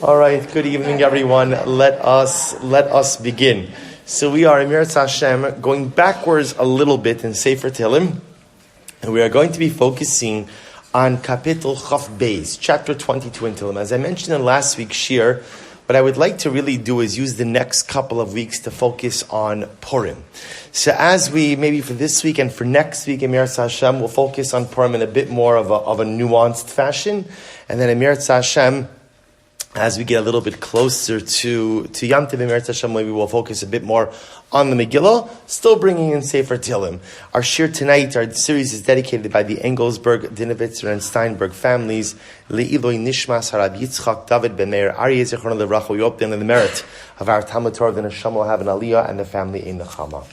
All right, good evening, everyone. Let us begin. So we are, Emir Hashem, going backwards a little bit in Sefer Tehillim, and we are going to be focusing on Kapitel Chaf Beis, chapter 22 in Tehillim. As I mentioned in last week's shir, what I would like to really do is use the next couple of weeks to focus on Purim. So as we, maybe for this week and for next week, Emir Hashem, will focus on Purim in a bit more of a nuanced fashion, and then Emir Hashem, as we get a little bit closer to Yom Tov, Emir Hashem, maybe we'll focus a bit more on the Megillah, still bringing in Sefer Tehillim. Our shir tonight, our series is dedicated by the Engelsberg, Dinovitzer, and Steinberg families. Le'iloi Nishmas Harab Yitzchak David Ben Meir Aryeh Zichron Levracha. We hope in the merit of our Talmud Torah, the Neshama will have an Aliyah and the family in Nechama.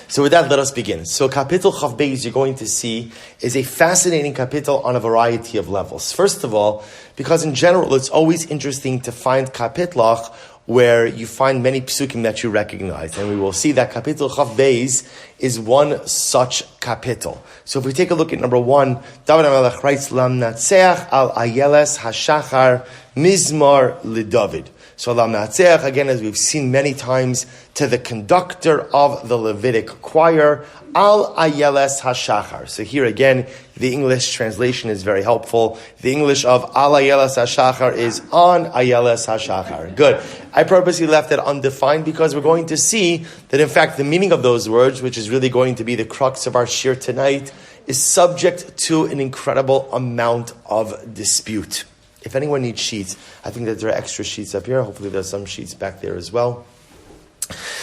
So with that, let us begin. So Kapitel Chaf Beis, you're going to see, is a fascinating kapitel on a variety of levels. First of all, because in general, it's always interesting to find kapitlach where you find many psukim that you recognize. And we will see that Kapitel Chaf Beis is one such kapitel. So if we take a look at number 1, David HaMelech writes, Lam Natseach al Ayeles HaShachar Mizmar LeDavid. So Lam Natseach, again, as we've seen many times, to the conductor of the Levitic choir, Al Ayeles HaShachar. So here again, the English translation is very helpful. The English of Al Ayeles HaShachar is on Ayeles HaShachar. Good. I purposely left it undefined because we're going to see that in fact the meaning of those words, which is really going to be the crux of our shir tonight, is subject to an incredible amount of dispute. If anyone needs sheets, I think that there are extra sheets up here. Hopefully there's some sheets back there as well.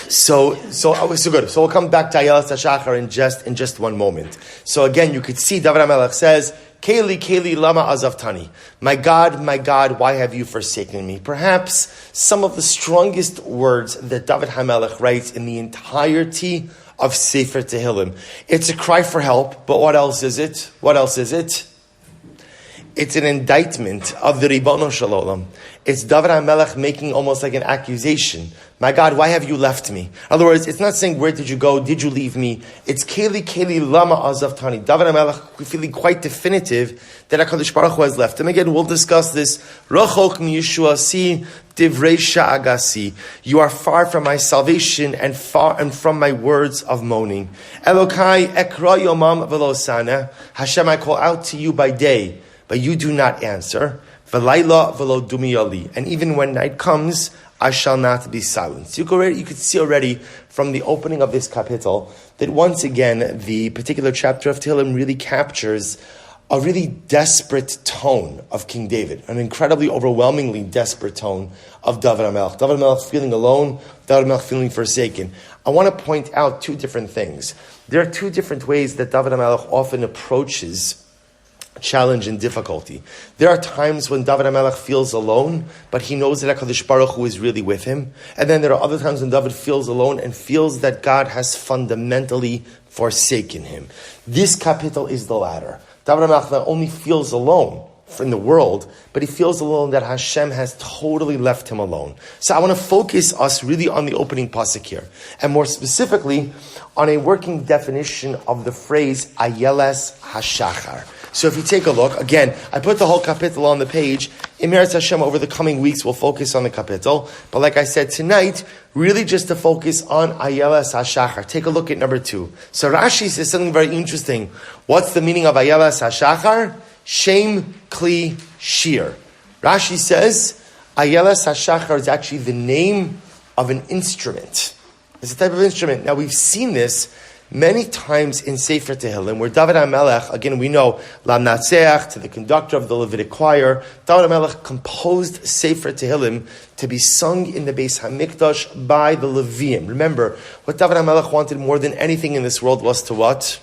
So good. So we'll come back to Ayeles HaShachar in just one moment. So again, you could see David HaMelech says, Keli, Keli, lama azavtani. My God, why have you forsaken me? Perhaps some of the strongest words that David HaMelech writes in the entirety of Sefer Tehillim. It's a cry for help, but what else is it? It's an indictment of the Ribono Shel Olam. It's David HaMelech making almost like an accusation. My God, why have you left me? In other words, it's not saying, where did you go? Did you leave me? It's Keli, Keli, lama azavtani. David HaMelech feeling quite definitive that HaKadosh Baruch Hu has left him. Again, we'll discuss this. Rachok miyeshuasi divrei sha'agasi. You are far from my salvation and from my words of moaning. Elokai ekra yomam velo sana. Hashem, I call out to you by day, but you do not answer. V'layla v'lo dumiyali. And even when night comes, I shall not be silenced. You could see already from the opening of this kapitel that once again, the particular chapter of Tehillim really captures a really desperate tone of King David, an incredibly, overwhelmingly desperate tone of David HaMelech. David HaMelech feeling alone, David HaMelech feeling forsaken. I want to point out two different things. There are two different ways that David HaMelech often approaches challenge and difficulty. There are times when David HaMelech feels alone, but he knows that HaKadosh Baruch Hu is really with him. And then there are other times when David feels alone and feels that God has fundamentally forsaken him. This kapitel is the latter. David HaMelech not only feels alone in the world, but he feels alone that Hashem has totally left him alone. So I want to focus us really on the opening pasuk here, and more specifically on a working definition of the phrase Ayeles HaShachar. So if you take a look, again, I put the whole kapitel on the page. Emir Hashem, over the coming weeks, we'll focus on the kapitel. But like I said tonight, really just to focus on Ayeles HaShachar. Take a look at number 2. So Rashi says something very interesting. What's the meaning of Ayeles HaShachar? Shem Kli Shir. Rashi says, Ayeles HaShachar is actually the name of an instrument. It's a type of instrument. Now we've seen this many times in Sefer Tehillim, where David HaMelech, again we know, Lam Natseach, to the conductor of the Levitic choir, David HaMelech composed Sefer Tehillim to be sung in the Beis HaMikdash by the Leviim. Remember, what David HaMelech wanted more than anything in this world was to what?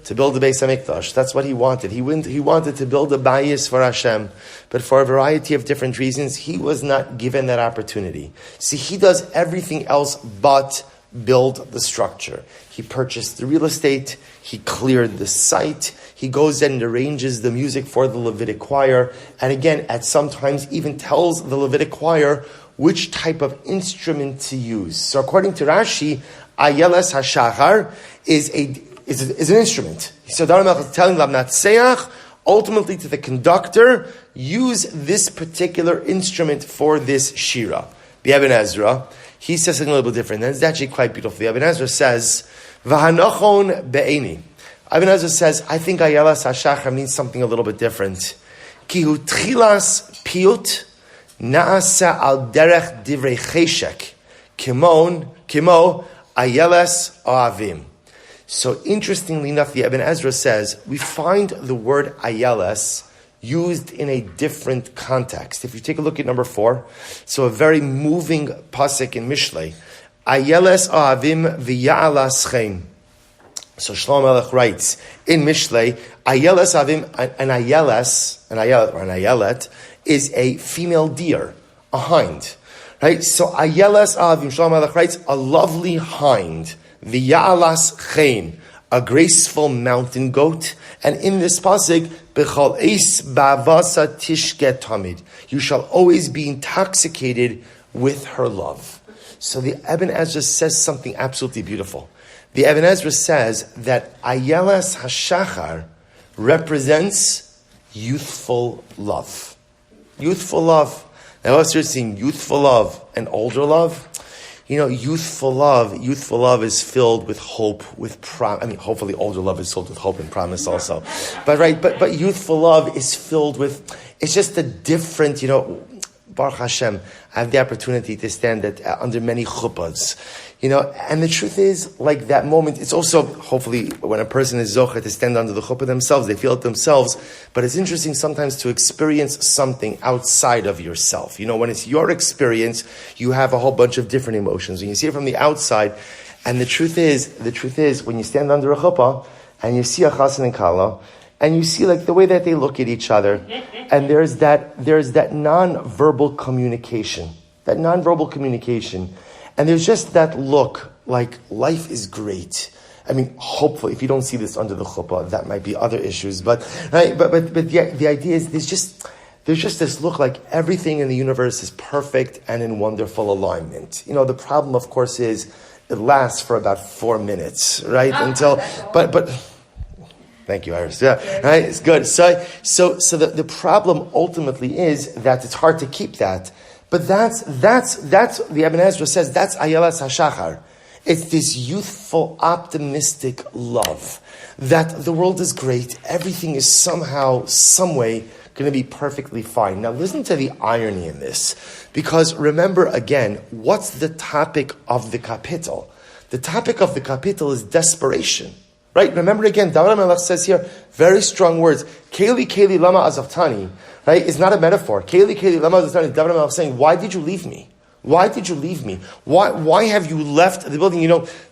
To build the Beis HaMikdash. That's what he wanted. He wanted to build a bayis for Hashem, but for a variety of different reasons, he was not given that opportunity. See, he does everything else but build the structure. He purchased the real estate, he cleared the site, he goes and arranges the music for the Levitic choir, and again, at sometimes even tells the Levitic choir which type of instrument to use. So according to Rashi, Ayeles HaShachar is an instrument. So David HaMelech is telling Lam Natseach ultimately to the conductor, use this particular instrument for this shira. The Ibn Ezra, he says something a little bit different, and it's actually quite beautiful. The Ibn Ezra says, V'hanachon be'eni. Ibn Ezra says, I think Ayelas HaShachar means something a little bit different. Ki hu tchilas piyut na'asa al derech divrei cheshek kimo Ayelas Oavim. So interestingly enough, the Ibn Ezra says, we find the word Ayelas used in a different context. If you take a look at number 4, so a very moving pasuk in Mishlei, Ayeles Ohavim v'ya'alas chen. So Shlomo Melech writes in Mishlei, Ayeles Ohavim, an ayelet is a female deer, a hind, right? So Ayeles Ohavim, Shlomo Melech writes, a lovely hind, v'ya'alas chen, a graceful mountain goat. And in this pasuk, b'chol eis ba'avasa tishke tamid, you shall always be intoxicated with her love. So the Ibn Ezra says something absolutely beautiful. The Ibn Ezra says that Ayelas HaShachar represents youthful love. Youthful love. Now, if you're seeing youthful love and older love, youthful love is filled with hope, with hopefully older love is filled with hope and promise also. But youthful love is filled with, it's just a different, Baruch Hashem, I have the opportunity to stand under many chuppahs, and the truth is, like that moment, it's also, hopefully, when a person is zocher to stand under the chuppah themselves, they feel it themselves, but it's interesting sometimes to experience something outside of yourself. When it's your experience, you have a whole bunch of different emotions. When you see it from the outside, and the truth is, when you stand under a chuppah, and you see a chassan and kala, and you see like the way that they look at each other, and there's that non-verbal communication, and there's just that look like life is great. Hopefully, if you don't see this under the chuppah, that might be other issues. But the idea is there's just this look like everything in the universe is perfect and in wonderful alignment. The problem, of course, is it lasts for about 4 minutes, right? But. Thank you, Iris. Yeah, right. It's good. So the problem ultimately is that it's hard to keep that. But that's the Ibn Ezra says that's Ayelas HaShachar. It's this youthful, optimistic love that the world is great. Everything is somehow, some way, going to be perfectly fine. Now, listen to the irony in this, because remember again, what's the topic of the kapitel? The topic of the kapitel is desperation. Right? Remember again, David HaMelech says here, very strong words. Keli, Keli, lama azaftani. Right? It's not a metaphor. Keli, Keli, lama azaftani. David HaMelech saying, why did you leave me? Why did you leave me? Why have you left the building?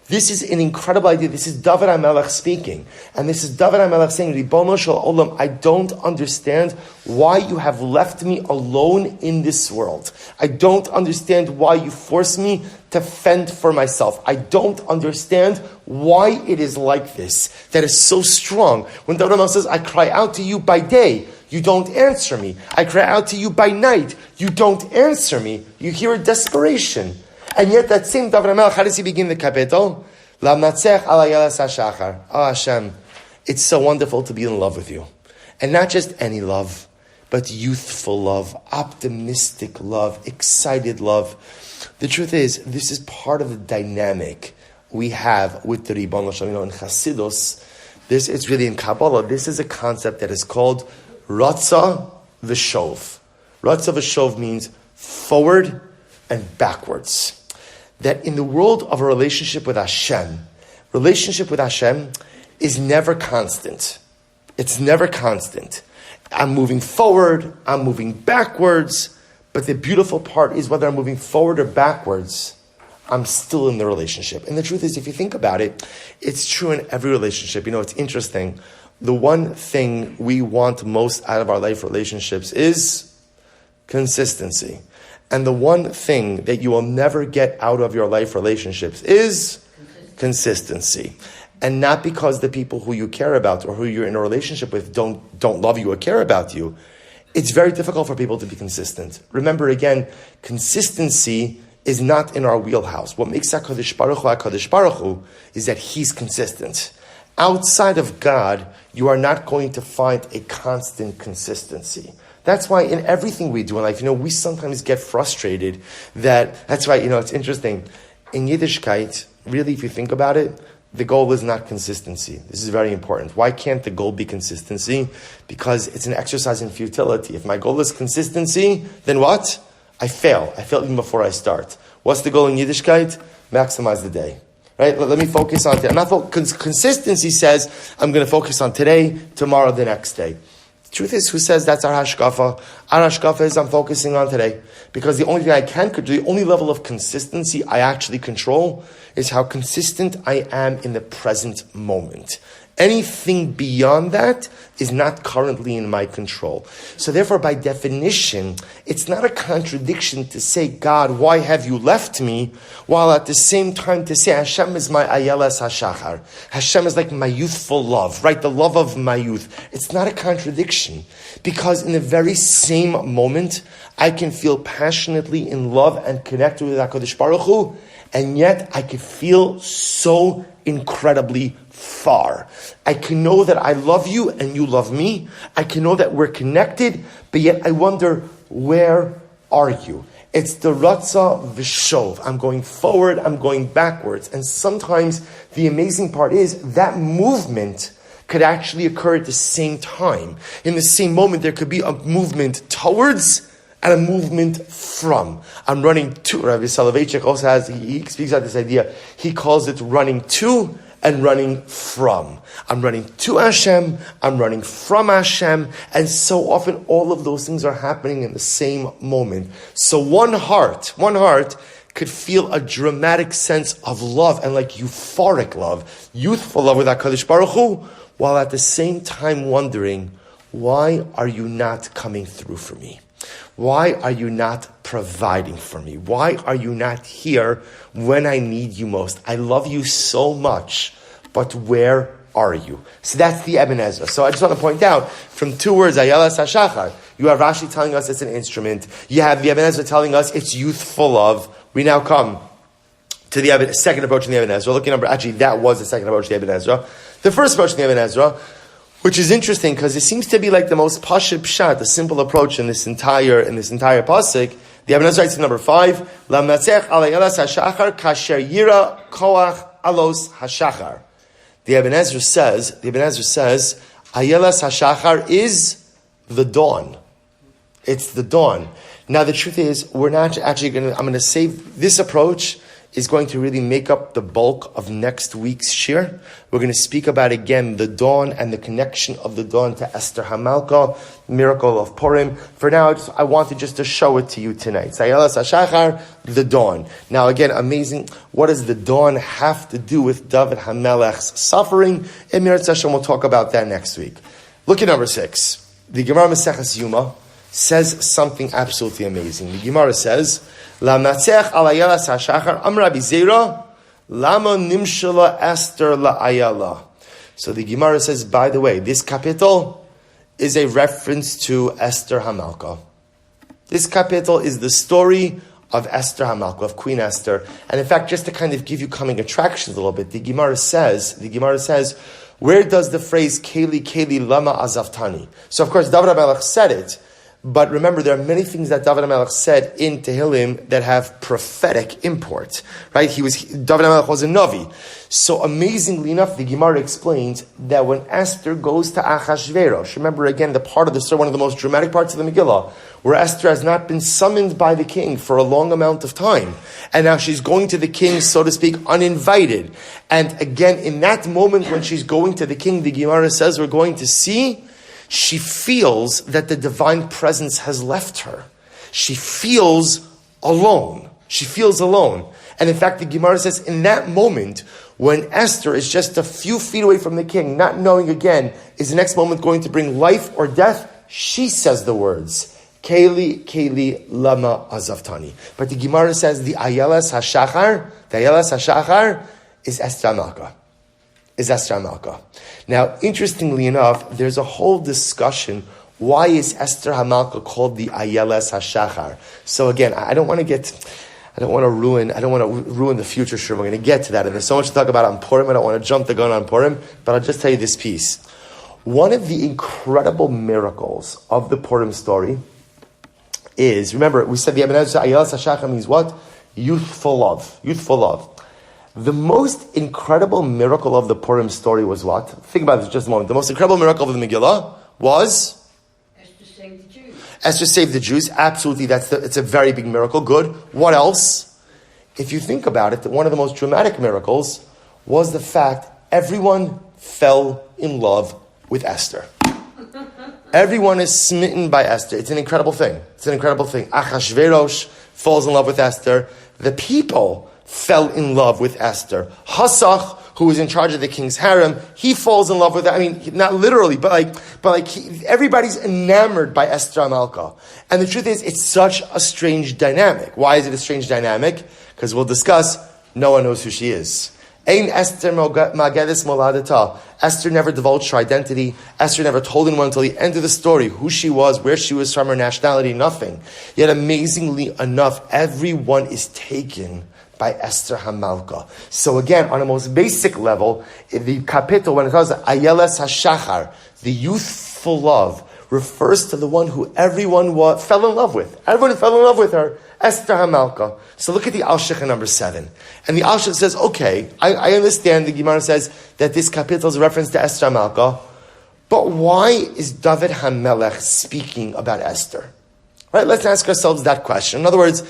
This is an incredible idea. This is David HaMelech speaking. And this is David HaMelech saying, Ribono shel olam, I don't understand why you have left me alone in this world. I don't understand why you force me to fend for myself. I don't understand why it is like this, that is so strong. When David HaMelech says, I cry out to you by day, you don't answer me. I cry out to you by night, you don't answer me. You hear a desperation. And yet that same David HaMelech, how does he begin the kapitel? Lamnatzech al Ayelas HaShachar. Oh Hashem, it's so wonderful to be in love with you. And not just any love, but youthful love, optimistic love, excited love. The truth is, this is part of the dynamic we have with the Ribono Shel Olam. In Chassidus, it's really in Kabbalah, this is a concept that is called Ratza V'Shov. Ratza V'Shov means forward and backwards. That in the world of a relationship with Hashem is never constant. It's never constant. I'm moving forward, I'm moving backwards, but the beautiful part is whether I'm moving forward or backwards, I'm still in the relationship. And the truth is, if you think about it, it's true in every relationship. It's interesting. The one thing we want most out of our life relationships is consistency. And the one thing that you will never get out of your life relationships is consistency. And not because the people who you care about or who you're in a relationship with don't love you or care about you. It's very difficult for people to be consistent. Remember again, consistency is not in our wheelhouse. What makes HaKadosh Baruch Hu is that He's consistent. Outside of God, you are not going to find a constant consistency. That's why in everything we do in life, we sometimes get frustrated that's why, it's interesting. In Yiddishkeit, really, if you think about it, the goal is not consistency. This is very important. Why can't the goal be consistency? Because it's an exercise in futility. If my goal is consistency, then what? I fail. I fail even before I start. What's the goal in Yiddishkeit? Maximize the day. Right? Let me focus on today. Consistency says, I'm going to focus on today, tomorrow, the next day. The truth is, who says that's our hashkafa? Our hashkafa is I'm focusing on today. Because the only thing I can control, the only level of consistency I actually control is how consistent I am in the present moment. Anything beyond that is not currently in my control. So therefore, by definition, it's not a contradiction to say, God, why have you left me? While at the same time to say, Hashem is my ayeles hashachar. Hashem is like my youthful love, right? The love of my youth. It's not a contradiction. Because in the very same moment, I can feel passionately in love and connected with HaKadosh Baruch Hu, and yet I could feel so incredibly far. I can know that I love you and you love me. I can know that we're connected, but yet I wonder, where are you? It's the Ratzah V'Shov. I'm going forward, I'm going backwards. And sometimes the amazing part is that movement could actually occur at the same time. In the same moment, there could be a movement towards and a movement from. I'm running to. Rabbi Soloveitchik also has, he speaks about this idea. He calls it running to and running from. I'm running to Hashem, I'm running from Hashem, and so often all of those things are happening in the same moment. So one heart could feel a dramatic sense of love and like euphoric love, youthful love with HaKadosh Baruch Hu, while at the same time wondering, why are you not coming through for me? Why are you not providing for me? Why are you not here when I need you most? I love you so much, but where are you? So that's the Ebenezer. So I just want to point out, from two words, ayeles hashachar, you have Rashi telling us it's an instrument. You have the Ebenezer telling us it's youthful love. We now come to the second approach in the Ebenezer. That was the second approach in the Ebenezer. The first approach in the Ebenezer, which is interesting because it seems to be like the most pashut pshat, the simple approach in this entire pasuk. The Ebenezer writes in number 5, Lamnatzech al ayeles hashachar kasher yira koach alos hashachar. The Ebenezer says, ayeles hashachar is the dawn. It's the dawn. Now the truth is, we're not actually I'm going to save this approach is going to really make up the bulk of next week's shir. We're going to speak about again the dawn and the connection of the dawn to Esther Hamalka, miracle of Purim. For now, I wanted just to show it to you tonight. Ayeles hashachar, the dawn. Now again, amazing. What does the dawn have to do with David HaMelech's suffering? In Mirat Session, we'll talk about that next week. Look at number 6. The Gemara Maseches Yuma says something absolutely amazing. The Gemara says, Lamatzech al ayeles hashachar amra bizera lama nimshala Esther la'ayala. So the Gemara says, by the way, this capital is a reference to Esther Hamalka. This capital is the story of Esther Hamalka, of Queen Esther. And in fact, just to kind of give you coming attractions a little bit, the Gemara says, where does the phrase Keli lama azavtani? So of course, David HaMelech said it. But remember, there are many things that David HaMelech said in Tehillim that have prophetic import, right? David HaMelech was a Navi. So amazingly enough, the Gemara explains that when Esther goes to Achashverosh, remember again, the part of the story, one of the most dramatic parts of the Megillah, where Esther has not been summoned by the king for a long amount of time. And now she's going to the king, so to speak, uninvited. And again, in that moment when she's going to the king, the Gemara says we're going to see she feels that the divine presence has left her. She feels alone. And in fact, the Gemara says in that moment, when Esther is just a few feet away from the king, not knowing again, is the next moment going to bring life or death, she says the words, Keli lama azavtani. But the Gemara says the ayeles hashachar is Esther Hamalka. Now, interestingly enough, there's a whole discussion. Why is Esther Hamalka called the ayeles hashachar? So again, I don't want to get I don't want to ruin the future. Sure, we're going to get to that. And there's so much to talk about on Purim. I don't want to jump the gun on Purim, but I'll just tell you this piece. One of the incredible miracles of the Purim story is, remember, we said the Ebenezer Ayelas HaShachar means what? Youthful love. Youthful love. The most incredible miracle of the Purim story was what? Think about this just a moment. The most incredible miracle of the Megillah was? Esther saved the Jews. Esther saved the Jews. Absolutely, it's a very big miracle. Good. What else? If you think about it, one of the most dramatic miracles was the fact everyone fell in love with Esther. Everyone is smitten by Esther. It's an incredible thing. Achashverosh falls in love with Esther. The people fell in love with Esther. Hasach, who is in charge of the king's harem, he falls in love with her. I mean, not literally, but everybody's enamored by Esther Hamalka. And the truth is, it's such a strange dynamic. Why is it a strange dynamic? Because we'll discuss, no one knows who she is. Ein Esther Magedes Moladata. Esther never divulged her identity. Esther never told anyone until the end of the story who she was, where she was from, her nationality, nothing. Yet amazingly enough, everyone is taken by Esther Hamalka. So again, on a most basic level, the kapitel, when it calls Ayeles HaShachar, the youthful love, refers to the one who everyone fell in love with. Everyone fell in love with her, Esther Hamalka. So look at the Al-Shikha number 7. And the Al-Shikha says, okay, I understand the Gemara says that this kapitel is a reference to Esther Hamalka, but why is David HaMelech speaking about Esther? Right, let's ask ourselves that question. In other words,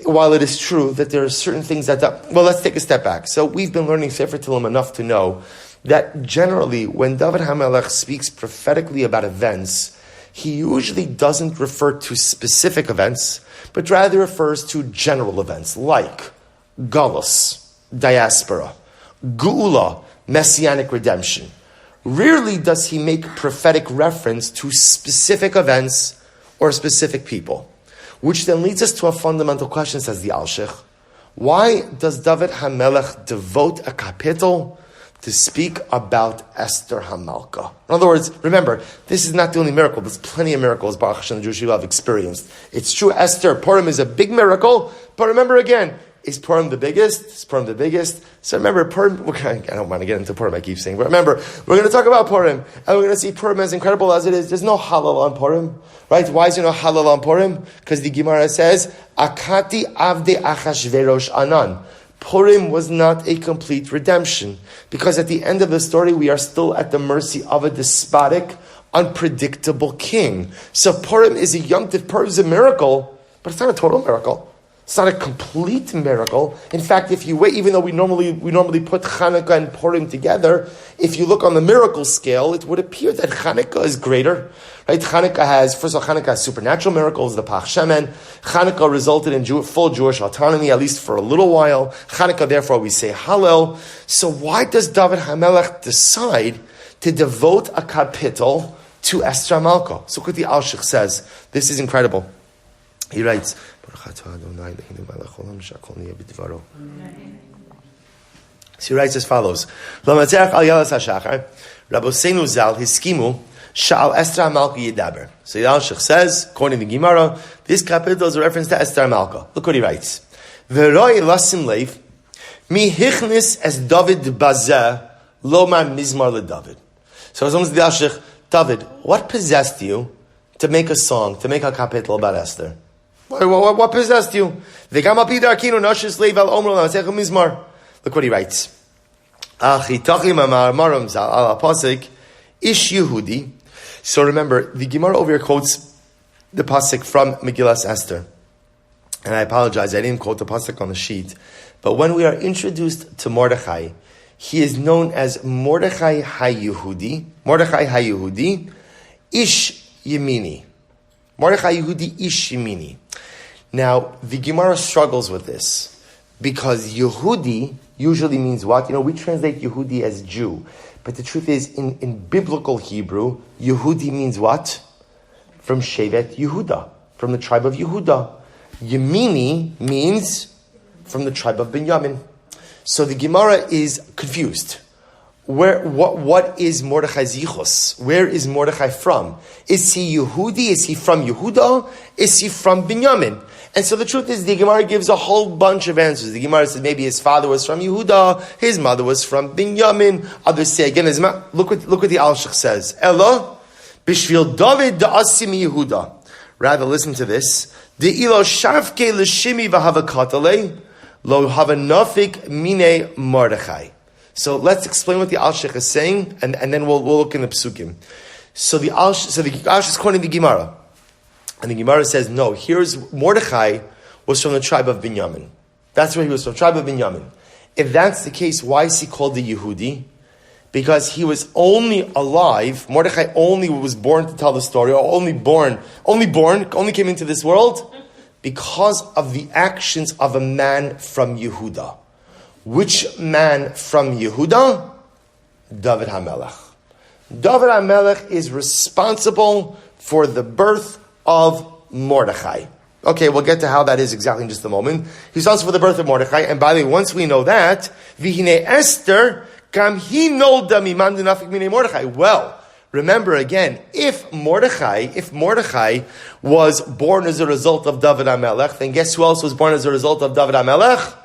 while it is true that there are certain things let's take a step back. So we've been learning Sefer Tehillim enough to know that generally when David HaMelech speaks prophetically about events, he usually doesn't refer to specific events, but rather refers to general events like Galus, diaspora, Geula, messianic redemption. Rarely does he make prophetic reference to specific events or specific people. Which then leads us to a fundamental question, says the Al-Shikh. Why does David HaMelech devote a kapitel to speak about Esther Hamalka? In other words, remember, this is not the only miracle. There's plenty of miracles Baruch Hashem the Jewish people have experienced. It's true, Esther, Purim is a big miracle, but remember again, is Purim the biggest? Is Purim the biggest? So remember, Purim, I don't want to get into Purim, I keep saying, but remember, we're going to talk about Purim, and we're going to see Purim as incredible as it is. There's no halal on Purim, right? Why is there no halal on Purim? Because the Gemara says, Akati avde Achashverosh anan. Purim was not a complete redemption, because at the end of the story, we are still at the mercy of a despotic, unpredictable king. So Purim is a Yom Tov, Purim is a miracle, but it's not a total miracle. It's not a complete miracle. In fact, if you wait, even though we normally put Chanukah and Purim together, if you look on the miracle scale, it would appear that Chanukah is greater. Right? Chanukah has supernatural miracles, the Pach Shemen. Chanukah resulted in full Jewish autonomy, at least for a little while. Chanukah, therefore, we say Hallel. So why does David HaMelech decide to devote a kapitel to Esther Hamalka? So what the Al-Shikh says. This is incredible. He writes, so he writes as follows. So the Al-Shikh says, according to Gemara, this kapitel is a reference to Esther Hamalka. Look what he writes. So as the Al-Shikh, David, what possessed you to make a song, to make a kapitel about Esther? What possessed you? Look what he writes. Ish Yehudi. So remember, the Gemara over here quotes the pasuk from Megillas Esther. And I apologize, I didn't quote the pasuk on the sheet. But when we are introduced to Mordechai, he is known as Mordechai HaYehudi. Mordechai HaYehudi, Ish Yemini. Mordechai Yehudi Ish Yemini. Now, the Gemara struggles with this because Yehudi usually means what? We translate Yehudi as Jew. But the truth is, in biblical Hebrew, Yehudi means what? From Shevet Yehuda, from the tribe of Yehuda. Yemini means from the tribe of Binyamin. So the Gemara is confused. what is Mordechai's yichus? Where is Mordechai from? Is he Yehudi? Is he from Yehuda? Is he from Binyamin? And so the truth is, the Gemara gives a whole bunch of answers. The Gemara says maybe his father was from Yehuda, his mother was from Binyamin. Others say again, look what the Al-Shech says. Ella, bishvil David da'asim Yehuda. Rather, listen to this. De'ilo shavke l'shimi v'havakatale lo havanafik mine Mordechai. So let's explain what the Al-Shech is saying, and then we'll look in the Psukim. So the Al-Shech is quoting the Gemara. And the Gemara says, no, here's Mordechai was from the tribe of Binyamin. That's where he was from, tribe of Binyamin. If that's the case, why is he called the Yehudi? Because he was only alive, Mordechai only was born to tell the story, or only came into this world because of the actions of a man from Yehuda. Which man from Yehuda? David HaMelech. David HaMelech is responsible for the birth of Mordechai. Okay, we'll get to how that is exactly in just a moment. He's responsible for the birth of Mordechai, and by the way, once we know that, Vihine Esther, Kam hi nolda miman dinafik mine Mordechai. Well, remember again, if Mordechai was born as a result of David HaMelech, then guess who else was born as a result of David HaMelech?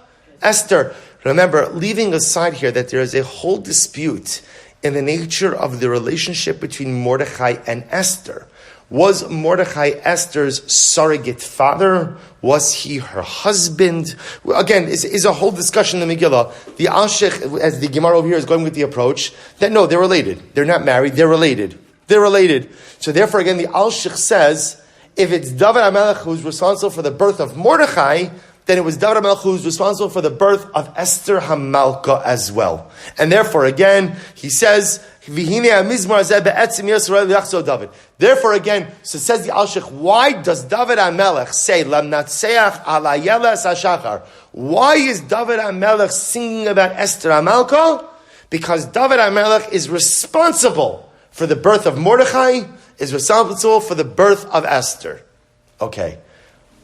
Esther. Remember, leaving aside here that there is a whole dispute in the nature of the relationship between Mordechai and Esther. Was Mordechai Esther's surrogate father? Was he her husband? Again, is a whole discussion in the Megillah. The Al-Shech, as the Gemara over here is going with the approach, that no, they're related. They're not married, they're related. They're related. So therefore, again, the Al-Shech says, if it's David HaMelech who's responsible for the birth of Mordechai, then it was David HaMelech who was responsible for the birth of Esther HaMalka as well. And therefore, again, he says, David. Therefore, again, so says the Al-Shech, why does David HaMelech say, Lamnatseach ala yeles hashachar? Why is David HaMelech singing about Esther HaMalka? Because David HaMelech is responsible for the birth of Mordechai, is responsible for the birth of Esther. Okay.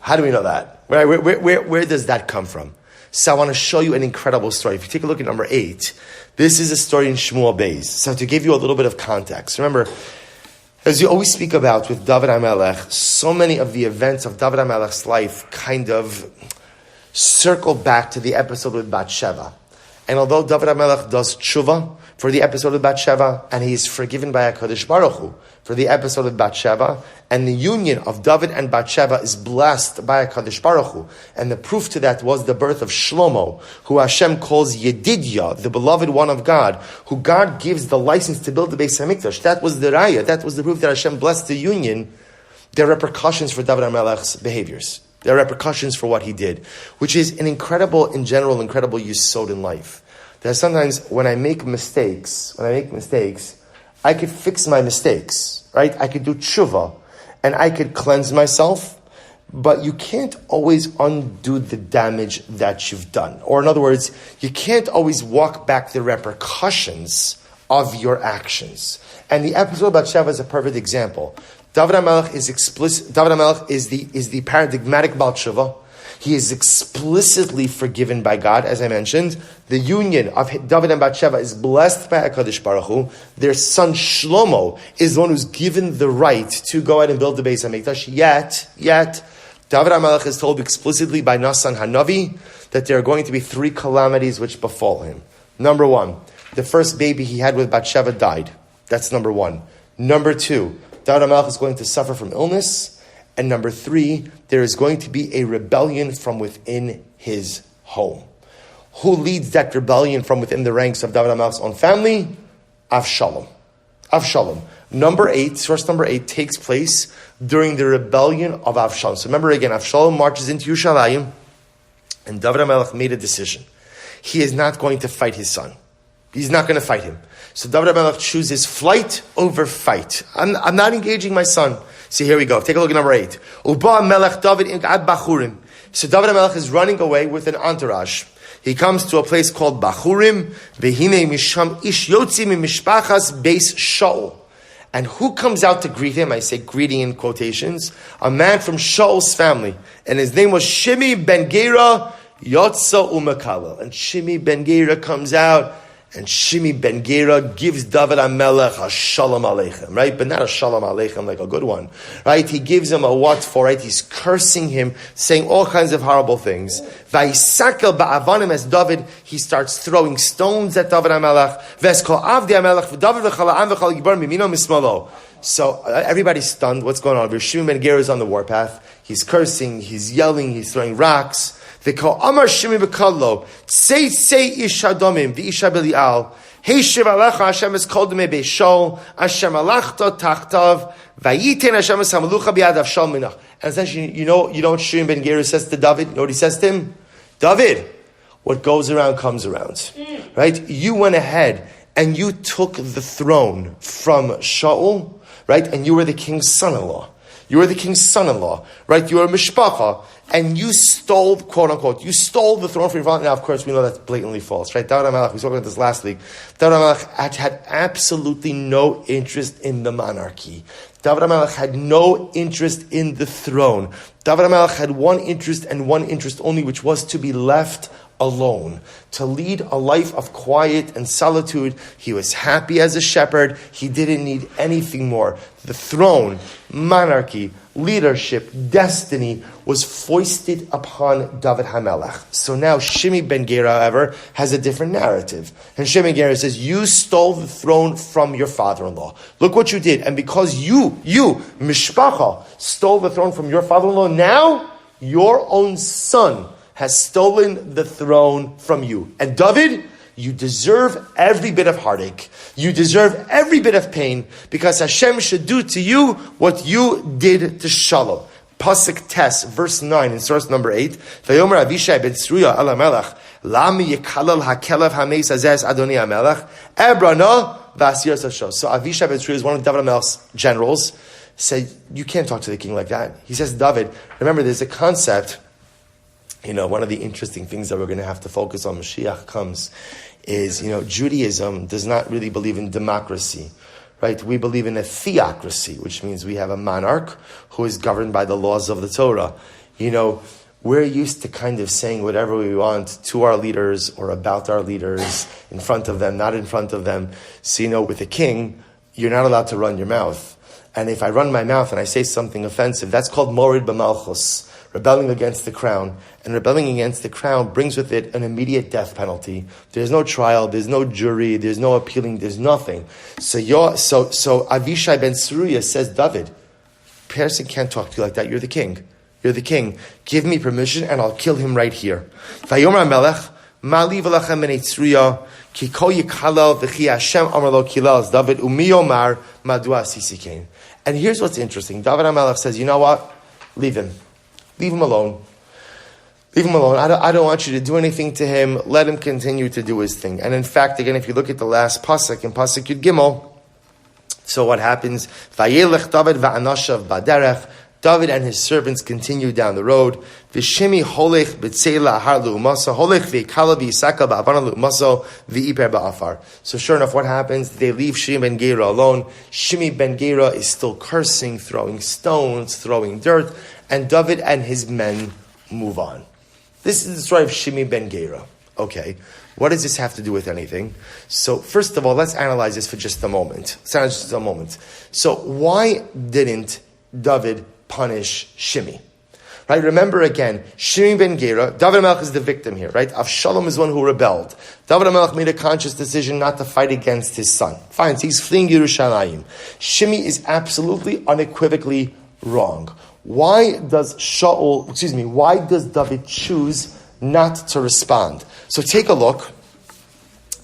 How do we know that? Where does that come from? So I want to show you an incredible story. If you take a look at number 8, this is a story in Shmuel Beis. So to give you a little bit of context, remember, as you always speak about with David HaMelech, so many of the events of David HaMelech's life kind of circle back to the episode with Bathsheba. And although David HaMelech does tshuva for the episode with Bathsheba, and he is forgiven by HaKadosh Baruch Hu for the episode with Bathsheba, and the union of David and Bathsheba is blessed by HaKadosh Baruch Hu, and the proof to that was the birth of Shlomo, who Hashem calls Yedidia, the beloved one of God, who God gives the license to build the Beis HaMikdash. That was the raya, that was the proof that Hashem blessed the union. There are repercussions for David HaMelech's behaviors. There are repercussions for what he did, which is an incredible yesod in life. That sometimes when I make mistakes, I could fix my mistakes, right? I could do tshuva, and I could cleanse myself, but you can't always undo the damage that you've done. Or in other words, you can't always walk back the repercussions of your actions. And the episode about Bathsheba is a perfect example. David HaMelech is explicit. David HaMelech is the paradigmatic Baal Tshuva. He is explicitly forgiven by God, as I mentioned. The union of David and Bathsheba is blessed by HaKadosh Baruch Hu. Their son Shlomo is the one who's given the right to go ahead and build the Beis HaMikdash. Yet, David HaMelech is told explicitly by Nasan Hanavi that there are going to be 3 calamities which befall him. Number 1, the first baby he had with Bathsheba died. That's number 1. Number 2, David HaMelech is going to suffer from illness. And number 3, there is going to be a rebellion from within his home. Who leads that rebellion from within the ranks of David HaMelech's own family? Avshalom. Source number 8 takes place during the rebellion of Avshalom. So remember again, Avshalom marches into Yerushalayim, and David HaMelech made a decision. He is not going to fight his son. He's not going to fight him. So David HaMelech chooses flight over fight. I'm not engaging my son. See, here we go. Take a look at number 8. Uba Melech David ad Bachurim. So David HaMelech is running away with an entourage. He comes to a place called Bachurim. Vehine misham ish yotzi mishpachas beis Shaul. And who comes out to greet him? I say greeting in quotations. A man from Shaul's family. And his name was Shimi ben Gera Yotza Umakalel. And Shimi ben Gera comes out And Shimi ben Gera gives David HaMelech a shalom aleichem, right? But not a shalom aleichem like a good one, right? He gives him a what for, right? He's cursing him, saying all kinds of horrible things. Vayisakel ba'avanim as David, he starts throwing stones at David HaMelech. Veskol avdi HaMelech v'David v'chala'am v'chal yibar mimino mismalo. So everybody's stunned. What's going on? Shimi ben Gera is on the warpath. He's cursing, he's yelling, he's throwing rocks. They call Amar Shimi Bekallo, say ish hadomim, the isha belial. Hey Shiv Alecha, Hashem is called me Beishol, Hashem alachta tachtav, Vayiten Hashem is hamalucha biad avshal minach. And essentially, you know what Shimi ben Gera says to David? You know what he says to him? David, what goes around comes around. Right? You went ahead and you took the throne from Shaul, right? And you were the king's son-in-law. You were the king's son-in-law, right? You were a mishpacha, and you stole, quote unquote, you stole the throne from your father. Now, of course, we know that's blatantly false, right? David HaMelech, we spoke about this last week. David HaMelech had absolutely no interest in the monarchy. David HaMelech had no interest in the throne. David HaMelech had one interest and one interest only, which was to be left alone, to lead a life of quiet and solitude. He was happy as a shepherd. He didn't need anything more. The throne, monarchy, leadership, destiny was foisted upon David HaMelech. So now Shimi ben Gera, however, has a different narrative. And Shimi ben Gera says, you stole the throne from your father-in-law. Look what you did. And because you, Mishpacha, stole the throne from your father-in-law, now your own son has stolen the throne from you. And David, you deserve every bit of heartache. You deserve every bit of pain, because Hashem should do to you what you did to Shalom. Pasuk Tes, verse 9, in source number 8. Vayomer Avishai ben Tzruya ala melech, lami yekalal hakelev hameis azez adoni hamelech, ebrana v'asir sasho. So Avishai ben Tzruya is one of David HaMelech's generals. Said, you can't talk to the king like that. He says, David, remember there's a concept. One of the interesting things that we're going to have to focus on, Mashiach comes, is, Judaism does not really believe in democracy, right? We believe in a theocracy, which means we have a monarch who is governed by the laws of the Torah. We're used to kind of saying whatever we want to our leaders or about our leaders, in front of them, not in front of them. So, with a king, you're not allowed to run your mouth. And if I run my mouth and I say something offensive, that's called morid b'malchus, rebelling against the crown. And rebelling against the crown brings with it an immediate death penalty. There's no trial, there's no jury, there's no appealing, there's nothing. So Avishai ben Tzruya says, David, person can't talk to you like that. You're the king. You're the king. Give me permission and I'll kill him right here. Vayomer HaMelech, Mali v'lachem b'nei Tzruya, ki kol yikalel v'chi Hashem amar lo kilel David umi yomar madua sisikein. And here's what's interesting. David HaMelech says, you know what? Leave him. Leave him alone. Leave him alone. I don't want you to do anything to him. Let him continue to do his thing. And in fact, again, if you look at the last pasuk, in pasuk Yud Gimel, so what happens? Vayelech David va'anashav baderech. David and his servants continue down the road. V'shimi holech b'tzeila har lu'umasa. Holech v'ikala v'yisaka ba'avana lu'umasa v'iper ba'afar. So sure enough, what happens? They leave Shimi ben Gera alone. Shimi ben Gera is still cursing, throwing stones, throwing dirt. And David and his men move on. This is the story of Shimi ben Gera. Okay, what does this have to do with anything? So first of all, let's analyze this for just a moment. So why didn't David punish Shimi? Right? Remember again, Shimi ben Gera, David HaMelech is the victim here, right? Avshalom is one who rebelled. David HaMelech made a conscious decision not to fight against his son. Fine, so he's fleeing Yerushalayim. Shimi is absolutely, unequivocally wrong. Why does David choose not to respond? So take a look.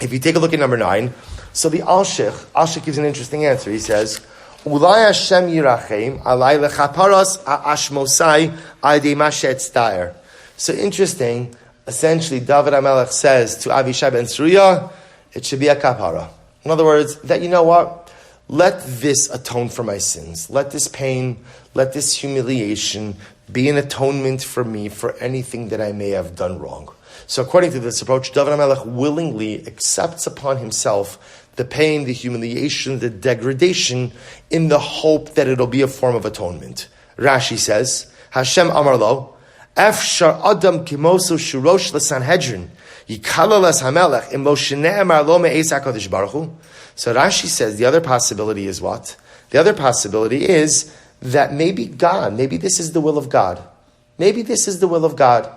If you take a look at number 9, so the Alshich gives an interesting answer. He says, Ulai Hashem yirachem alai lechaparas ha'ashmosai adi mashet stair. So interesting, essentially David HaMelech says to Avishai ben Tzruya, it should be a kapara. In other words, that you know what? Let this atone for my sins. Let this pain, let this humiliation be an atonement for me for anything that I may have done wrong. So according to this approach, David HaMelech willingly accepts upon himself the pain, the humiliation, the degradation, in the hope that it'll be a form of atonement. Rashi says, Hashem Amar Lo, Efshar Adam Kimoso Shurosh LeSanhedrin, Yikalalas hamelech im lo shene'emar lo me'es HaKadosh Baruch Hu. So Rashi says the other possibility is what? The other possibility is that maybe this is the will of God. Maybe this is the will of God.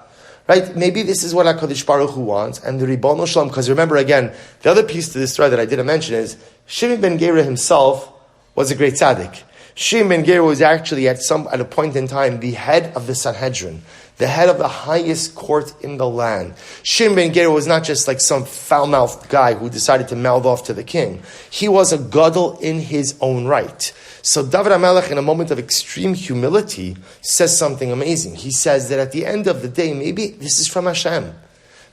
Right? Maybe this is what HaKadosh Baruch Hu wants. And the Ribono Shalom, because remember again, the other piece to this story that I didn't mention is Shimon ben Gera himself was a great tzaddik. Shimon ben Gera was actually at a point in time the head of the Sanhedrin, the head of the highest court in the land. Shimon ben Gera was not just like some foul-mouthed guy who decided to mouth off to the king. He was a gadol in his own right. So David HaMelech, in a moment of extreme humility, says something amazing. He says that at the end of the day, maybe this is from Hashem.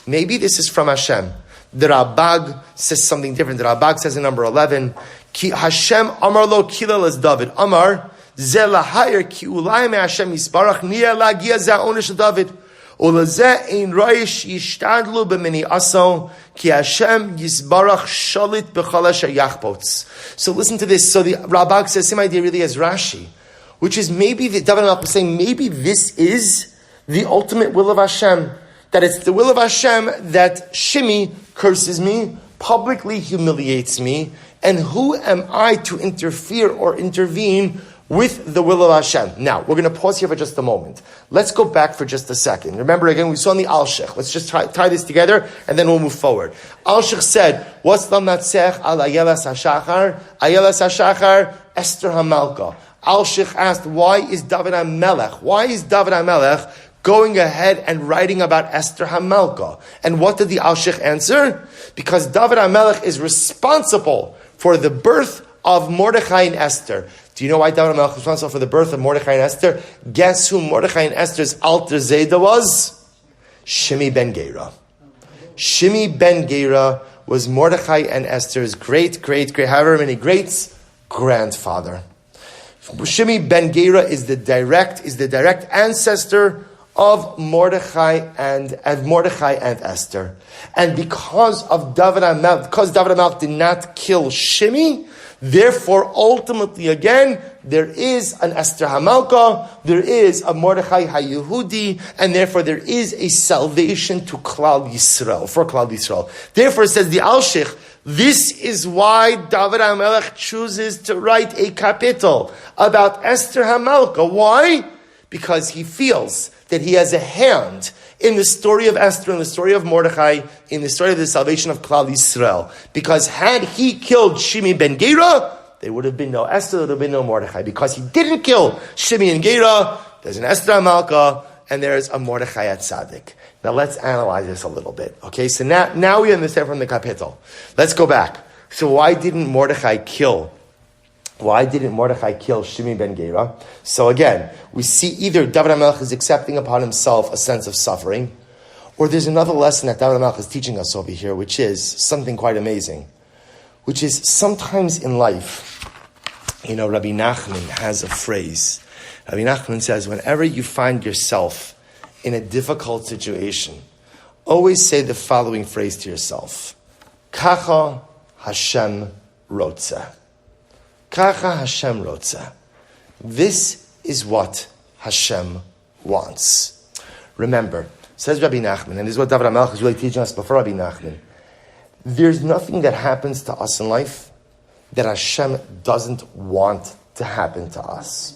Maybe this is from Hashem. The Rabag says something different. The Rabag says in number 11, Ki Hashem Amar lo kilal as David. Amar, ze lahayir ki ulai me Hashem yisbarach niya lagia ze ha'onish David. Ulazeh ein roish yishtadlu b'mini aso ki Hashem yisbarach shalit b'chalash ha'yachpots. So listen to this. So the Rabag says, same idea really as Rashi, which is maybe the David HaMelech was saying, maybe this is the ultimate will of Hashem. That it's the will of Hashem that Shimi curses me, publicly humiliates me, and who am I to interfere or intervene with the will of Hashem? Now, we're going to pause here for just a moment. Let's go back for just a second. Remember again, we saw in the Al-Shech. Let's just tie this together, and then we'll move forward. Al-Shech said, what's Lam Natsech al Ayelas HaShachar? Ayelas HaShachar, Esther HaMalka. Al-Shech asked, why is David HaMelech going ahead and writing about Esther HaMelka? And what did the Al-Shech answer? Because David HaMelech is responsible for the birth of Mordechai and Esther. Do you know why David HaMelech was responsible for the birth of Mordechai and Esther? Guess who Mordechai and Esther's alter Zayda was? Shimi ben Gera. Shimi ben Gera was Mordechai and Esther's great, however many greats, grandfather. Shimi ben Gera is the direct ancestor of Mordechai and Esther. And because David HaMelech did not kill Shimi, therefore, ultimately, again, there is an Esther HaMalka, there is a Mordechai HaYehudi, and therefore there is a salvation to Klal Yisrael, for Klal Yisrael. Therefore, it says the Al-Shech, this is why David HaMelech chooses to write a kapitel about Esther HaMalka. Why? Because he feels that he has a hand in the story of Esther, in the story of Mordechai, in the story of the salvation of Klal Yisrael. Because had he killed Shimi ben Gera, there would have been no Esther, there would have been no Mordechai. Because he didn't kill Shimi and Gera, there's an Esther HaMalka, and there's a Mordechai at Tzaddik. Now let's analyze this a little bit. Okay, so now we understand from the kapitel. Let's go back. So why didn't Mordechai kill Shimi ben Gera? So again, we see either David HaMelech is accepting upon himself a sense of suffering, or there's another lesson that David HaMelech is teaching us over here, which is something quite amazing, which is sometimes in life, Rabbi Nachman has a phrase. Rabbi Nachman says, whenever you find yourself in a difficult situation, always say the following phrase to yourself: Kacha Hashem Rotza. Kacha Hashem Rotza. This is what Hashem wants. Remember, says Rabbi Nachman, and this is what David HaMelech is really teaching us before Rabbi Nachman, there's nothing that happens to us in life that Hashem doesn't want to happen to us.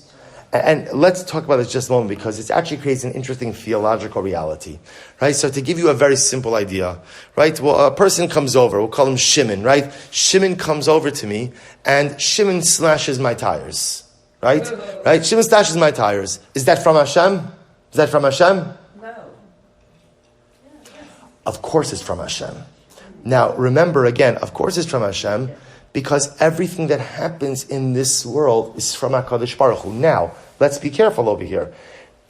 And let's talk about this just a moment, because it actually creates an interesting theological reality, right? So to give you a very simple idea, right? Well, a person comes over, we'll call him Shimon, right? Shimon comes over to me, and Shimon slashes my tires, right? Right? Shimon slashes my tires. Is that from Hashem? Is that from Hashem? No. Of course it's from Hashem. Now, remember again, of course it's from Hashem, because everything that happens in this world is from HaKadosh Baruch Hu. Now, let's be careful over here.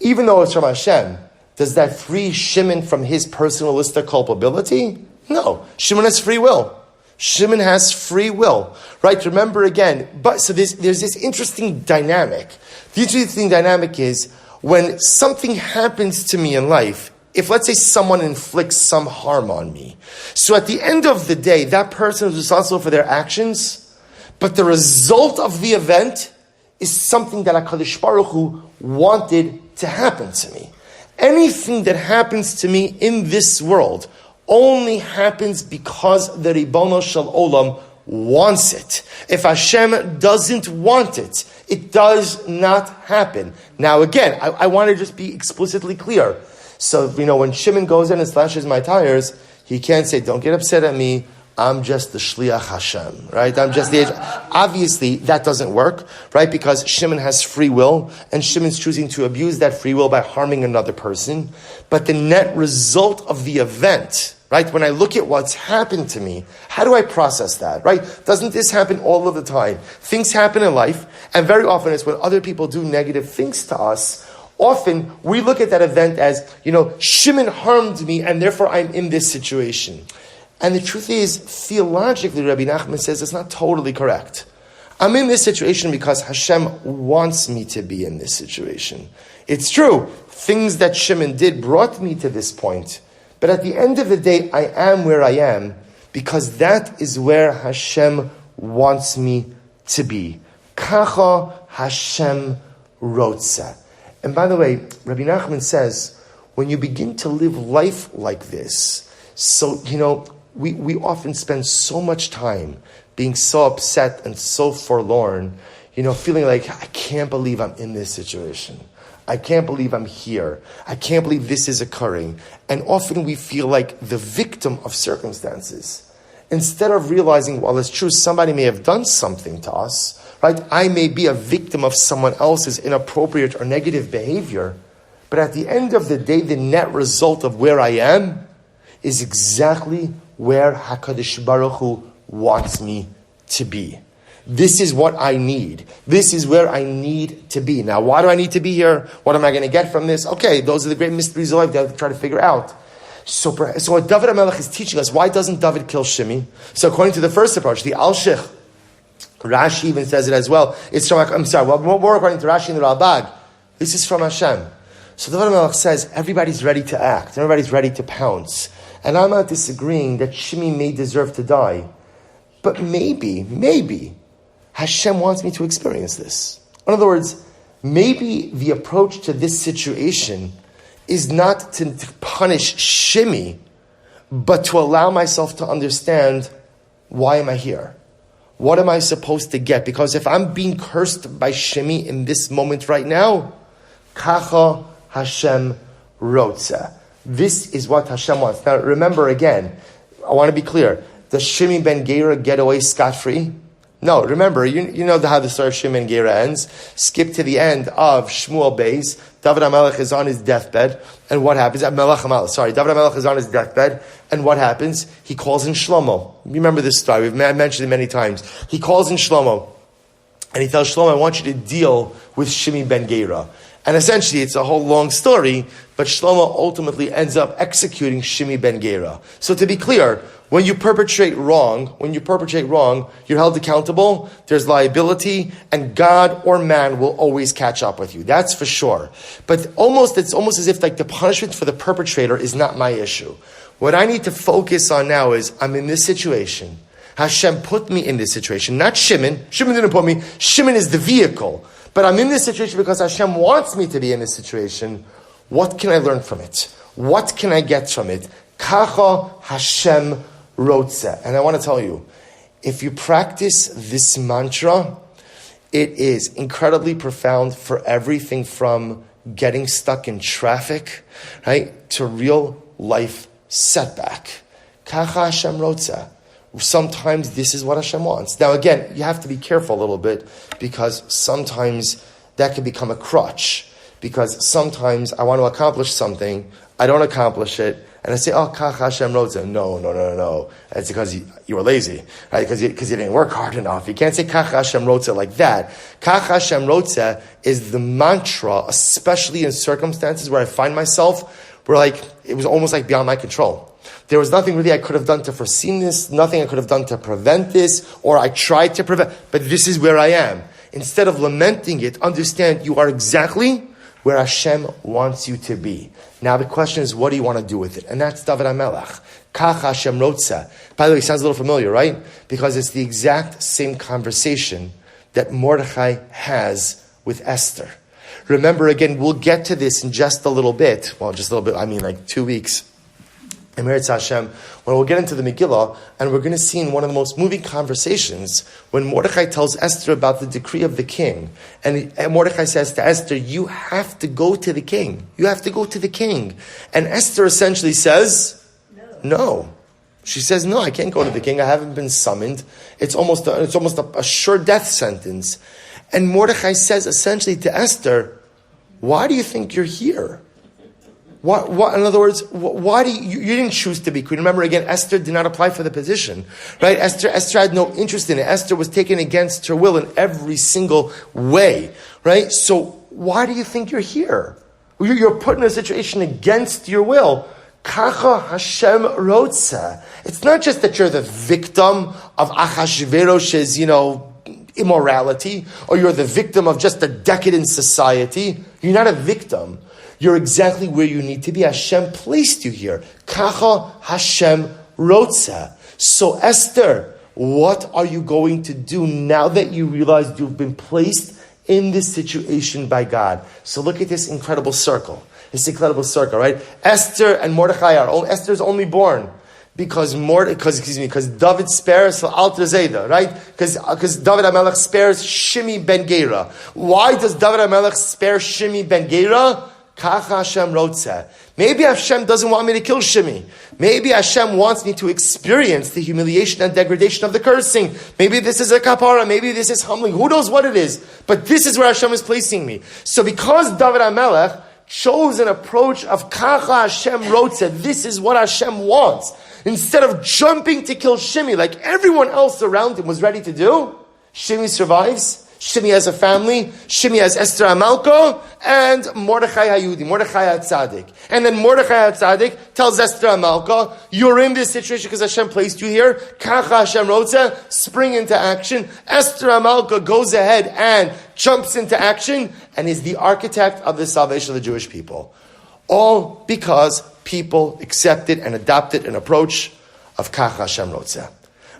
Even though it's from Hashem, does that free Shimon from his personalistic culpability? No. Shimon has free will. Shimon has free will. Right? Remember again, so there's this interesting dynamic. The interesting dynamic is when something happens to me in life, if, let's say, someone inflicts some harm on me, so at the end of the day, that person is responsible for their actions, but the result of the event is something that HaKadosh Baruch Hu wanted to happen to me. Anything that happens to me in this world, only happens because the Ribono Shel Olam wants it. If Hashem doesn't want it, it does not happen. Now again, I want to just be explicitly clear. So, when Shimon goes in and slashes my tires, he can't say, don't get upset at me, I'm just the Shliach Hashem, right? I'm just the... Obviously, that doesn't work, right? Because Shimon has free will, and Shimon's choosing to abuse that free will by harming another person. But the net result of the event, right? When I look at what's happened to me, how do I process that, right? Doesn't this happen all of the time? Things happen in life, and very often it's when other people do negative things to us. Often, we look at that event as, Shimon harmed me, and therefore I'm in this situation. And the truth is, theologically, Rabbi Nachman says it's not totally correct. I'm in this situation because Hashem wants me to be in this situation. It's true, things that Shimon did brought me to this point. But at the end of the day, I am where I am because that is where Hashem wants me to be. Kacha Hashem Rotza. And by the way, Rabbi Nachman says, when you begin to live life like this, so, we often spend so much time being so upset and so forlorn, feeling like, I can't believe I'm in this situation. I can't believe I'm here. I can't believe this is occurring. And often we feel like the victim of circumstances. Instead of realizing, well, it's true, somebody may have done something to us, right? I may be a victim of someone else's inappropriate or negative behavior. But at the end of the day, the net result of where I am is exactly where HaKadosh Baruch Hu wants me to be. This is what I need. This is where I need to be. Now, why do I need to be here? What am I going to get from this? Okay, those are the great mysteries of life that I have to try to figure out. So what David HaMelech is teaching us, why doesn't David kill Shimi? So according to the first approach, the Al-Shich, Rashi even says it as well. It's from, more according to Rashi and the Ralbag. This is from Hashem. So David HaMelech says, everybody's ready to act. Everybody's ready to pounce. And I'm not disagreeing that Shimi may deserve to die. But maybe, Hashem wants me to experience this. In other words, maybe the approach to this situation is not to punish Shimi, but to allow myself to understand, why am I here? What am I supposed to get? Because if I'm being cursed by Shimi in this moment right now, Kacha Hashem Rotza. This is what Hashem wants. Now remember again, I want to be clear. Does Shimi ben Gera get away scot-free? No, remember, you know how the story of Shimi ben Gera ends. Skip to the end of Shmuel Beis. David HaMelech is on his deathbed. And what happens? David HaMelech is on his deathbed. And what happens? He calls in Shlomo. You remember this story. We've mentioned it many times. He calls in Shlomo. And he tells Shlomo, I want you to deal with Shimi ben Gera. And essentially, it's a whole long story, but Shlomo ultimately ends up executing Shimi ben Gera. So to be clear, when you perpetrate wrong, you're held accountable, there's liability, and God or man will always catch up with you. That's for sure. But it's almost as if like the punishment for the perpetrator is not my issue. What I need to focus on now is, I'm in this situation. Hashem put me in this situation, not Shimon. Shimon didn't put me. Shimon is the vehicle. But I'm in this situation because Hashem wants me to be in this situation. What can I learn from it? What can I get from it? Kacha Hashem Rotze. And I want to tell you, if you practice this mantra, it is incredibly profound for everything from getting stuck in traffic, right, to real life setback. Kacha Hashem Rotze. Sometimes this is what Hashem wants. Now again, you have to be careful a little bit because sometimes that can become a crutch. Because sometimes I want to accomplish something, I don't accomplish it, and I say, oh, Kach Hashem Rotze. No. It's because you were lazy, right? Because you didn't work hard enough. You can't say Kach Hashem Rotze like that. Kach Hashem Rotze is the mantra, especially in circumstances where I find myself, where it was almost like beyond my control. There was nothing really I could have done to foresee this, nothing I could have done to prevent this, or I tried to prevent, but this is where I am. Instead of lamenting it, understand you are exactly where Hashem wants you to be. Now the question is, what do you want to do with it? And that's David HaMelech. Kach Hashem Rotze. By the way, it sounds a little familiar, right? Because it's the exact same conversation that Mordechai has with Esther. Remember, again, we'll get to this in just a little bit. Well, just a little bit, I mean 2 weeks. Emeretz Hashem, when we'll get into the Megillah, and we're going to see in one of the most moving conversations, when Mordechai tells Esther about the decree of the king, and Mordechai says to Esther, you have to go to the king. You have to go to the king. And Esther essentially says, no. She says, no, I can't go to the king. I haven't been summoned. It's almost a sure death sentence. And Mordechai says essentially to Esther, why do you think you're here? What, in other words, why do you didn't choose to be queen? Remember again, Esther did not apply for the position, right? Esther had no interest in it. Esther was taken against her will in every single way, right? So why do you think you're here? You're put in a situation against your will. Kacha Hashem rotza. It's not just that you're the victim of Achashverosh's, immorality, or you're the victim of just a decadent society. You're not a victim. You're exactly where you need to be. Hashem placed you here. Kacha Hashem rotza. So Esther, what are you going to do now that you realize you've been placed in this situation by God? So look at this incredible circle. This incredible circle, right? Esther and Mordechai Esther's only born because David spares Alter Zeda, right? Because David HaMelech spares Shimi ben Gera. Why does David HaMelech spare Shimi ben Gera? Kacha Hashem rotzeh. Maybe Hashem doesn't want me to kill Shimi. Maybe Hashem wants me to experience the humiliation and degradation of the cursing. Maybe this is a kapara. Maybe this is humbling. Who knows what it is? But this is where Hashem is placing me. So because David HaMelech chose an approach of Kacha Hashem rotzeh, this is what Hashem wants. Instead of jumping to kill Shimi like everyone else around him was ready to do, Shimi survives. Shimi has a family. Shimi has Esther HaMalka and Mordechai HaYehudi, Mordechai HaTzadik. And then Mordechai HaTzadik tells Esther HaMalka, you're in this situation because Hashem placed you here. Kacha Hashem rotzeh, spring into action. Esther HaMalka goes ahead and jumps into action and is the architect of the salvation of the Jewish people. All because people accepted and adopted an approach of Kacha Hashem rotzeh.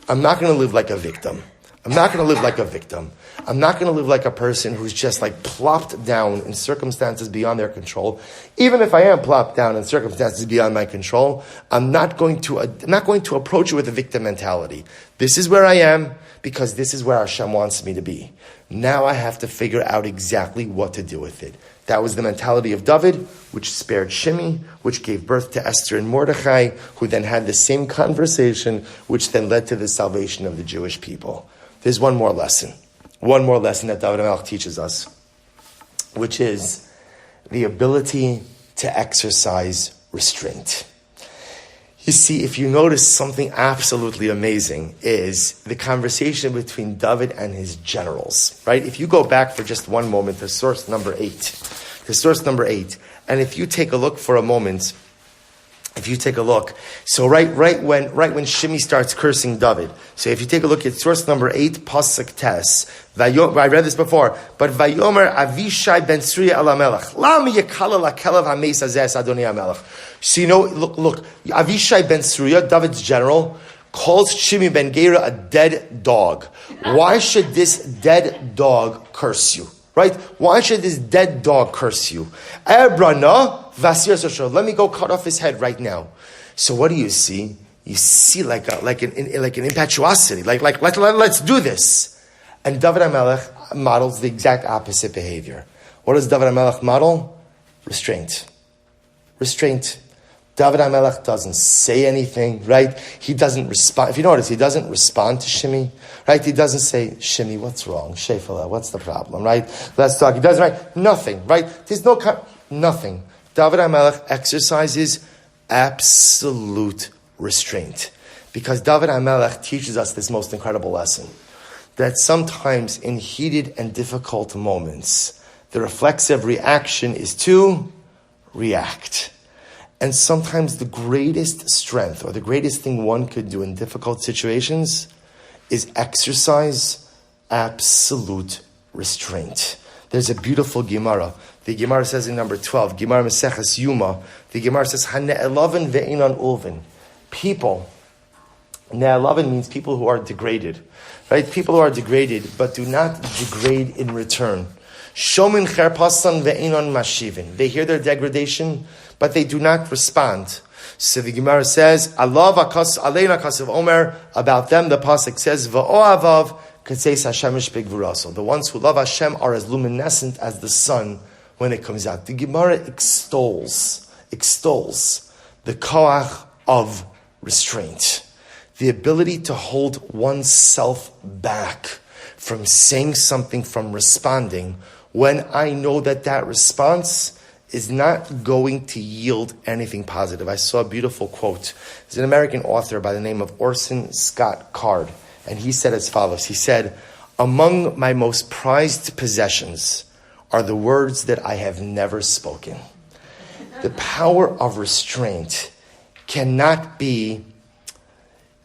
I'm not going to live like a victim. I'm not going to live like a victim. I'm not going to live like a person who's just like plopped down in circumstances beyond their control. Even if I am plopped down in circumstances beyond my control, I'm not going to approach it with a victim mentality. This is where I am because this is where Hashem wants me to be. Now I have to figure out exactly what to do with it. That was the mentality of David, which spared Shimi, which gave birth to Esther and Mordechai, who then had the same conversation, which then led to the salvation of the Jewish people. There's one more lesson that David HaMelech teaches us, which is the ability to exercise restraint. You see, if you notice something absolutely amazing is the conversation between David and his generals, right? If you go back for just one moment to source number 8, and if you take a look for a moment, so right when Shimi starts cursing David, so if you take a look at source number 8, pasuk tes, I read this before, but Vayomer Avishai ben Sriya al Hamelech, Lam Yekala Lakelav Hameis Azes Adoni Hamelech. So look, Avishai ben Sriya, David's general, calls Shimi ben Gera a dead dog. Why should this dead dog curse you? Right? Why should this dead dog curse you? Let me go cut off his head right now. So what do you see? You see like an impetuosity. Let's do this. And David HaMelech models the exact opposite behavior. What does David HaMelech model? Restraint. David HaMelech doesn't say anything, right? He doesn't respond. If you notice, he doesn't respond to Shimi, right? He doesn't say, Shimi, what's wrong? Shefala, what's the problem, right? Let's talk. He doesn't, right? Nothing, right? There's nothing. David HaMelech exercises absolute restraint. Because David HaMelech teaches us this most incredible lesson. That sometimes in heated and difficult moments, the reflexive reaction is to react. And sometimes the greatest strength or the greatest thing one could do in difficult situations is exercise absolute restraint. There's a beautiful Gemara. The Gemara says in number 12, Gemara Meseches Yuma, the Gemara says, Hane'elavin ve'inan ulvin. People, Ne'elavin means people who are degraded, right? People who are degraded, but do not degrade in return. Shomin cherpasan ve'inan mashivin. They hear their degradation, but they do not respond. So the Gemara says, Allah aleina kasav omer, about them the pasuk says, va'o'avav katzeis hashemish b'gvuraso. The ones who love Hashem are as luminescent as the sun when it comes out. The Gemara extols the koach of restraint, the ability to hold oneself back from saying something, from responding, when I know that response is not going to yield anything positive. I saw a beautiful quote. There's an American author by the name of Orson Scott Card, and he said as follows. He said, among my most prized possessions are the words that I have never spoken. The power of restraint cannot be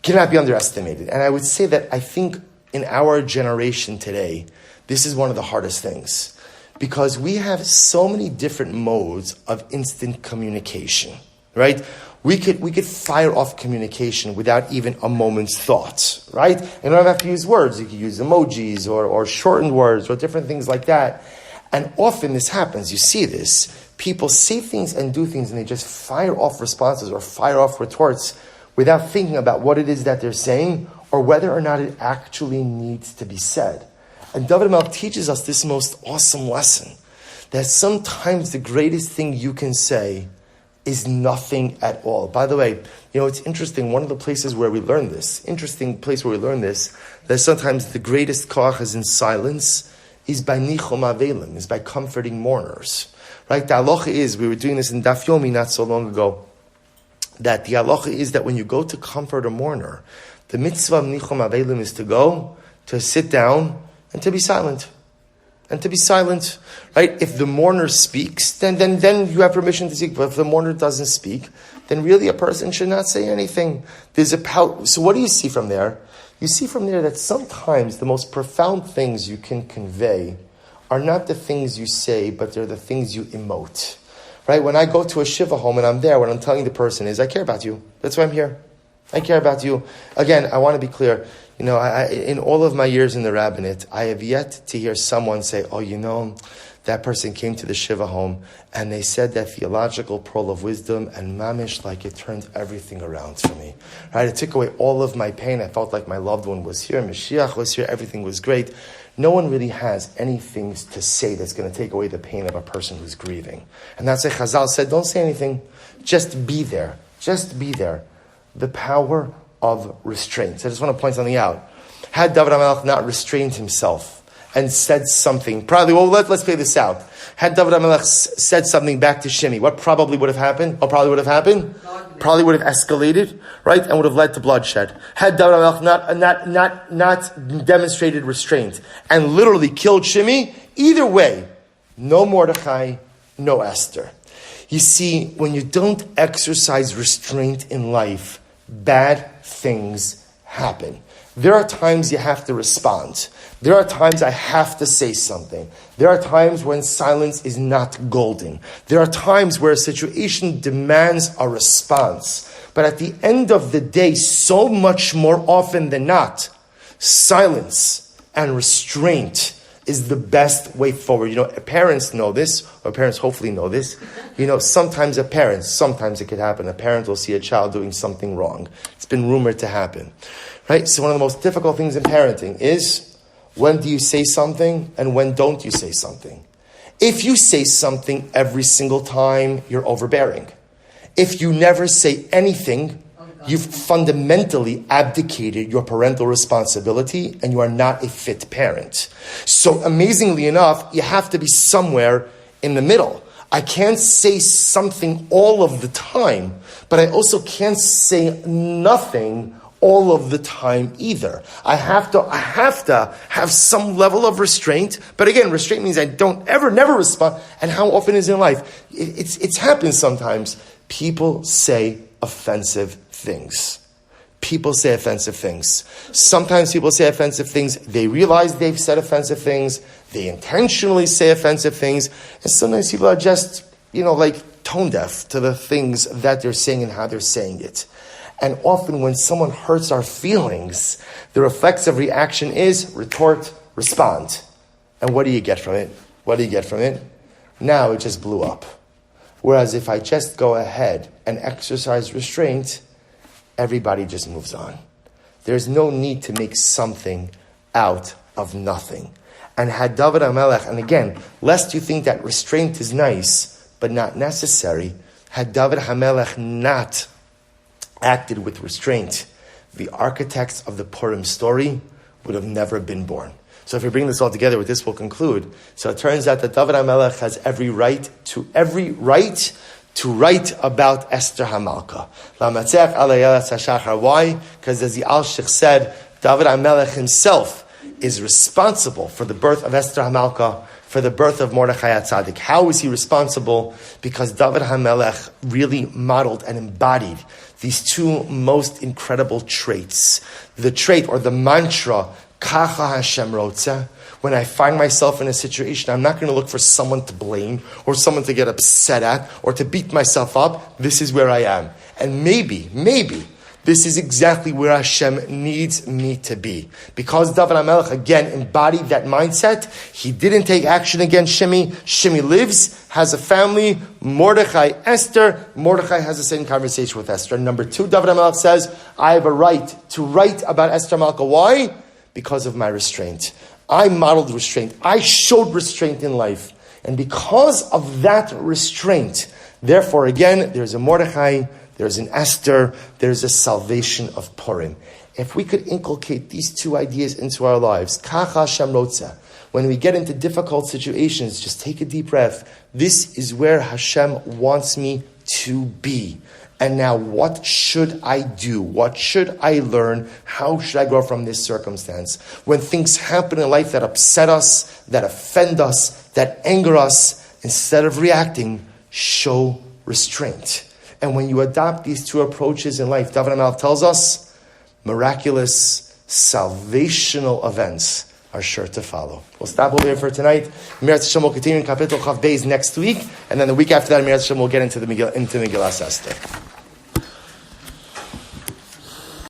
underestimated. And I would say that I think in our generation today, this is one of the hardest things. Because we have so many different modes of instant communication, right? We could fire off communication without even a moment's thought, right? You don't have to use words. You can use emojis or shortened words or different things like that. And often this happens. You see this. People say things and do things and they just fire off responses or fire off retorts without thinking about what it is that they're saying or whether or not it actually needs to be said. And David Melch teaches us this most awesome lesson, that sometimes the greatest thing you can say is nothing at all. By the way, it's interesting, one of the places where we learn this, that sometimes the greatest koach is in silence, is by nichum avelim, is by comforting mourners. Right? The halacha is, we were doing this in Daf Yomi not so long ago, that the halacha is that when you go to comfort a mourner, the mitzvah of nichum avelim is to sit down, and to be silent. Right? If the mourner speaks, then you have permission to speak. But if the mourner doesn't speak, then really a person should not say anything. So what do you see from there? You see from there that sometimes the most profound things you can convey are not the things you say, but they're the things you emote. Right? When I go to a shiva home and I'm there, what I'm telling the person is, I care about you. That's why I'm here. I care about you. Again, I want to be clear. In all of my years in the rabbinate, I have yet to hear someone say, that person came to the shiva home and they said that theological pearl of wisdom and mamish, like it turned everything around for me. Right? It took away all of my pain. I felt like my loved one was here, Mashiach was here, everything was great. No one really has anything to say that's going to take away the pain of a person who's grieving. And that's why Chazal said, don't say anything. Just be there. The power of restraint. So I just want to point something out. Had David HaMelech not restrained himself and said something, let's play this out. Had David HaMelech said something back to Shimi, what probably would have happened? Probably would have escalated, right? And would have led to bloodshed. Had David HaMelech not demonstrated restraint and literally killed Shimi, either way, no Mordechai, no Esther. You see, when you don't exercise restraint in life, bad things happen. There are times you have to respond. There are times I have to say something. There are times when silence is not golden. There are times where a situation demands a response. But at the end of the day, so much more often than not, silence and restraint is the best way forward. Parents know this, or parents hopefully know this. Sometimes it could happen. A parent will see a child doing something wrong. It's been rumored to happen. Right? So one of the most difficult things in parenting is, when do you say something and when don't you say something? If you say something every single time, you're overbearing. If you never say anything, you've fundamentally abdicated your parental responsibility and you are not a fit parent. So amazingly enough, you have to be somewhere in the middle. I can't say something all of the time, but I also can't say nothing all of the time either. I have to have some level of restraint. But again, restraint means I never respond. And how often is it in life? It's happened sometimes. People say offensive things. Sometimes people say offensive things. They realize they've said offensive things. They intentionally say offensive things. And sometimes people are just, tone deaf to the things that they're saying and how they're saying it. And often when someone hurts our feelings, the reflexive reaction is retort, respond. And what do you get from it? Now it just blew up. Whereas if I just go ahead and exercise restraint, everybody just moves on. There's no need to make something out of nothing. And had David HaMelech, and again, lest you think that restraint is nice, but not necessary, had David HaMelech not acted with restraint, the architects of the Purim story would have never been born. So if we bring this all together, with this we'll conclude. So it turns out that David HaMelech has every right to write about Esther HaMalka. Why? Because as the Al-Sheikh said, David HaMelech himself is responsible for the birth of Esther HaMalka, for the birth of Mordechai HaTzadik. How is he responsible? Because David HaMelech really modeled and embodied these two most incredible traits. The trait or the mantra, Kacha Hashem Rotze. When I find myself in a situation, I'm not going to look for someone to blame or someone to get upset at or to beat myself up. This is where I am. And maybe, this is exactly where Hashem needs me to be. Because David HaMelech, again, embodied that mindset, he didn't take action against Shimi. Shimi lives, has a family. Mordechai, Esther. Mordechai has the same conversation with Esther. And number two, David HaMelech says, I have a right to write about Esther HaMalka. Why? Because of my restraint. I modeled restraint. I showed restraint in life. And because of that restraint, therefore, again, there's a Mordechai, there's an Esther, there's a salvation of Purim. If we could inculcate these two ideas into our lives, Kach Hashem Rotze, when we get into difficult situations, just take a deep breath. This is where Hashem wants me to be. And now what should I do? What should I learn? How should I grow from this circumstance? When things happen in life that upset us, that offend us, that anger us, instead of reacting, show restraint. And when you adopt these two approaches in life, David HaMelech tells us, miraculous, salvational events are sure to follow. We'll stop over here for tonight. Meretz Hashem will continue in Kapitel Chav Beis next week, and then the week after that, Meretz Hashem will get into Megillas Esther.